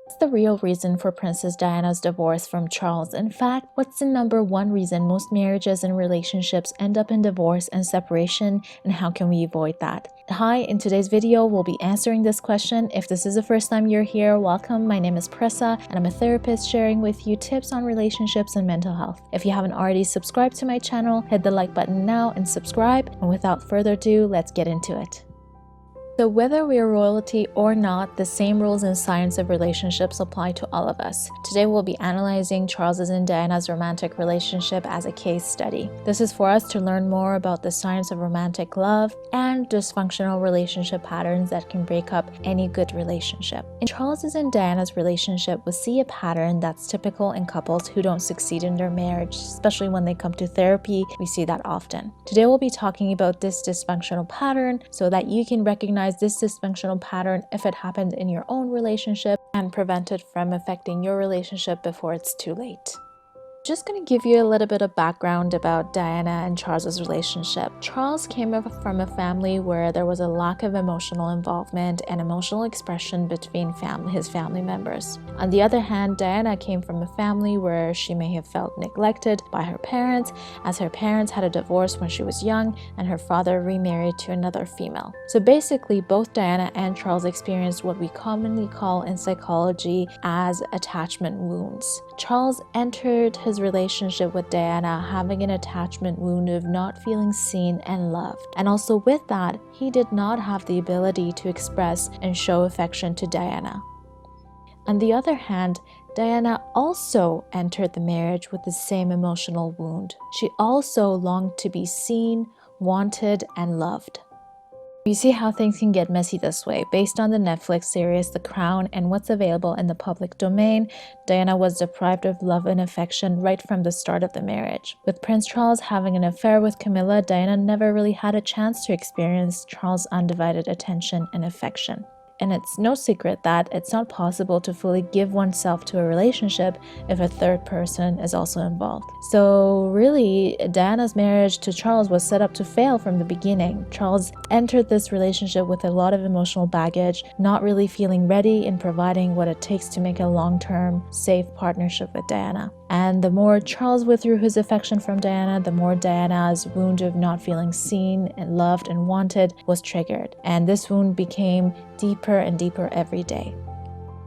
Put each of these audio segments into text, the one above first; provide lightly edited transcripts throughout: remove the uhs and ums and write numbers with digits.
What's the real reason for Princess Diana's divorce from Charles? In fact, what's the number one reason most marriages and relationships end up in divorce and separation, and how can we avoid that? Hi, in today's video, we'll be answering this question. If this is the first time you're here, welcome. My name is Pressa, and I'm a therapist sharing with you tips on relationships and mental health. If you haven't already subscribed to my channel, hit the like button now and subscribe. And without further ado, let's get into it. So whether we are royalty or not, the same rules and science of relationships apply to all of us. Today we'll be analyzing Charles's and Diana's romantic relationship as a case study. This is for us to learn more about the science of romantic love and dysfunctional relationship patterns that can break up any good relationship. In Charles's and Diana's relationship, we see a pattern that's typical in couples who don't succeed in their marriage, especially when they come to therapy. We see that often. Today we'll be talking about this dysfunctional pattern so that you can recognize this dysfunctional pattern if it happened in your own relationship and prevent it from affecting your relationship before it's too late. Just going to give you a little bit of background about Diana and Charles's relationship. Charles came from a family where there was a lack of emotional involvement and emotional expression between his family members. On the other hand, Diana came from a family where she may have felt neglected by her parents, as her parents had a divorce when she was young and her father remarried to another female. So basically, both Diana and Charles experienced what we commonly call in psychology as attachment wounds. Charles entered his relationship with Diana having an attachment wound of not feeling seen and loved. And also with that, he did not have the ability to express and show affection to Diana. On the other hand, Diana also entered the marriage with the same emotional wound. She also longed to be seen, wanted, and loved. You see how things can get messy this way. Based on the Netflix series The Crown and what's available in the public domain, Diana was deprived of love and affection right from the start of the marriage. With Prince Charles having an affair with Camilla, Diana never really had a chance to experience Charles' undivided attention and affection. And it's no secret that it's not possible to fully give oneself to a relationship if a third person is also involved. So really, Diana's marriage to Charles was set up to fail from the beginning. Charles entered this relationship with a lot of emotional baggage, not really feeling ready in providing what it takes to make a long-term, safe partnership with Diana. And the more Charles withdrew his affection from Diana, the more Diana's wound of not feeling seen and loved and wanted was triggered. And this wound became deeper and deeper every day.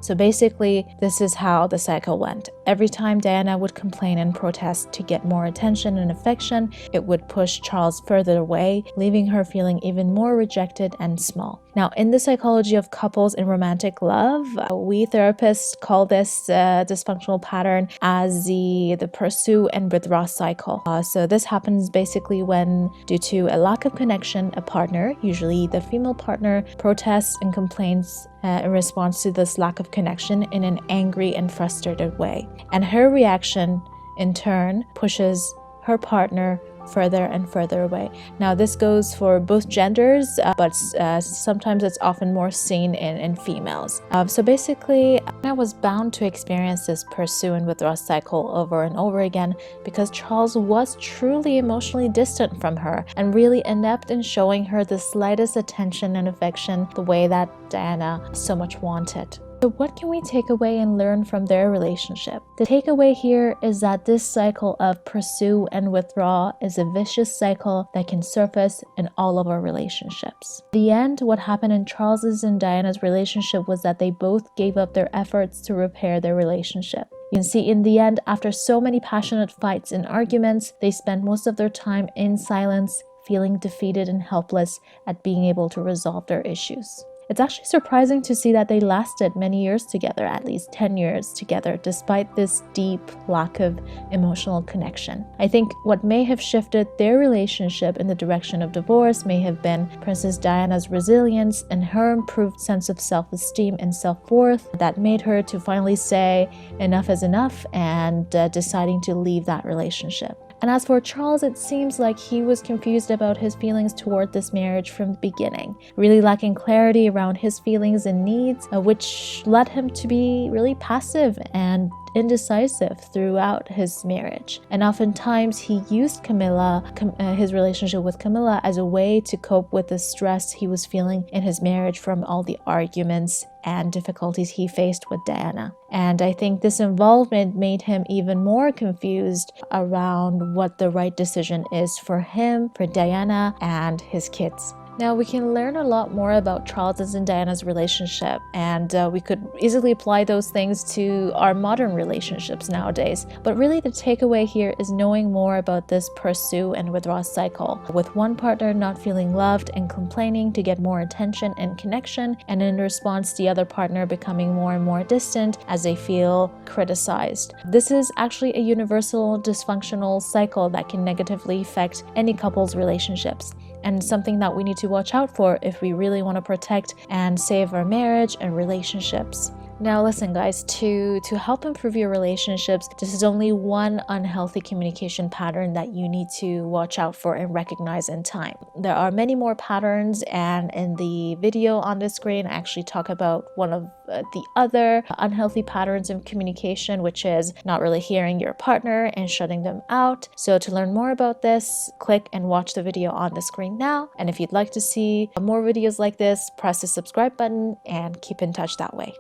So basically, this is how the cycle went. Every time Diana would complain and protest to get more attention and affection, it would push Charles further away, leaving her feeling even more rejected and small. Now, in the psychology of couples in romantic love, we therapists call this dysfunctional pattern as the pursue and withdraw cycle. So this happens basically when, due to a lack of connection, a partner, usually the female partner, protests and complains in response to this lack of connection in an angry and frustrated way. And her reaction, in turn, pushes her partner further and further away. Now, this goes for both genders, but sometimes it's often more seen in females. So basically, I was bound to experience this pursue and withdraw cycle over and over again because Charles was truly emotionally distant from her and really inept in showing her the slightest attention and affection the way that Diana so much wanted. So what can we take away and learn from their relationship? The takeaway here is that this cycle of pursue and withdraw is a vicious cycle that can surface in all of our relationships. In the end, what happened in Charles's and Diana's relationship was that they both gave up their efforts to repair their relationship. You can see in the end, after so many passionate fights and arguments, they spent most of their time in silence, feeling defeated and helpless at being able to resolve their issues. It's actually surprising to see that they lasted many years together, at least 10 years together, despite this deep lack of emotional connection. I think what may have shifted their relationship in the direction of divorce may have been Princess Diana's resilience and her improved sense of self-esteem and self-worth that made her to finally say enough is enough and deciding to leave that relationship. And as for Charles, it seems like he was confused about his feelings toward this marriage from the beginning, really lacking clarity around his feelings and needs, which led him to be really passive and indecisive throughout his marriage. And oftentimes he used his relationship with Camilla as a way to cope with the stress he was feeling in his marriage from all the arguments and difficulties he faced with Diana. And I think this involvement made him even more confused around what the right decision is for him, for Diana, and his kids. Now, we can learn a lot more about Charles and Diana's relationship, and we could easily apply those things to our modern relationships nowadays. But really, the takeaway here is knowing more about this pursue and withdraw cycle, with one partner not feeling loved and complaining to get more attention and connection, and in response, the other partner becoming more and more distant as they feel criticized. This is actually a universal dysfunctional cycle that can negatively affect any couple's relationships, and something that we need to watch out for if we really want to protect and save our marriage and relationships. Now listen guys, to help improve your relationships, this is only one unhealthy communication pattern that you need to watch out for and recognize in time. There are many more patterns, and in the video on the screen I actually talk about one of the other unhealthy patterns in communication, which is not really hearing your partner and shutting them out. So to learn more about this, click and watch the video on the screen now. And if you'd like to see more videos like this, press the subscribe button and keep in touch that way.